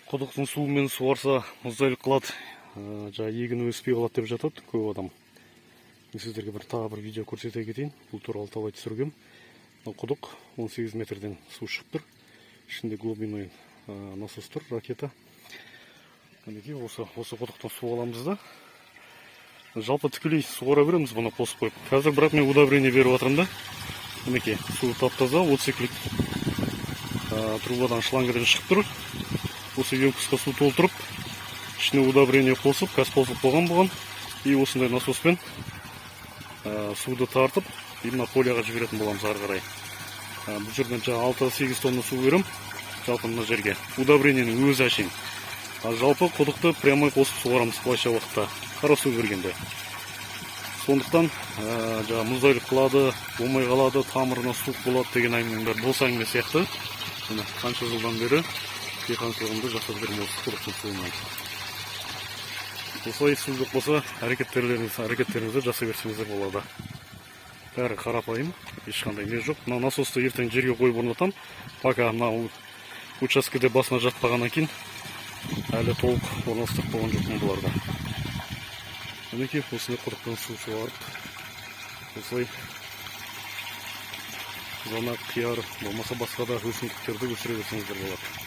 Құдықтың суымен суарса мұздайлық қылады, егін өспей қалады деп жатады көп адам. Сіздерге тағы бір видео көрсете кетейін. Бұл туралы талай түсіргем. Құдық 18 метрден су шығып тұр. Ішінде глубиной насос тұр, ракета. Мінекей осы құдықтан су аламыз да. Жалпы тікелей суара береміз бұны қосып қойып. Қазір бірақ мен удобрение беріп жатырмын да. Мінекей су тап-таза, отсеклік трубадан шлангыдан шығып тұр. Осы емкістке су толтырып, ішіне удобрение қосып, қазір қосылып болған. И осындай насоспен суды тартып, именно полияға жіберетін боламыз ары қарай. Бұл жерден 6-8 тонна су берем, жалпы мына жерге. Удобрениенің өзі әшейін. Жалпы құдықты прямой қосып суарамыз былайша уақытта, қара су бергенде. Сондықтан мұздайлық қылады, болмай қалады, тамырына суық болады деген әңгіменің бәрі бос әңгіме сияқты. Қанша жылдан бері диқаншылығымды жасап жүрмін осы құдықтың суымен. Осылай суды қоса әрекеттеріңізді жасай берсеңіздер болады. Бәрі қарапайым, ешқандай не жоқ. Мына насосты ертең жерге қойып орнатам. Пока мына учаскеде басына жатпағаннан кейін әлі толық орналастырып болған жоқпын бұларда. Мінекей осындай құдықтан су шығарып, осылай қызанақ, қияр, болмаса басқа да өсімдіктерді өсіре берсеңіздер болады.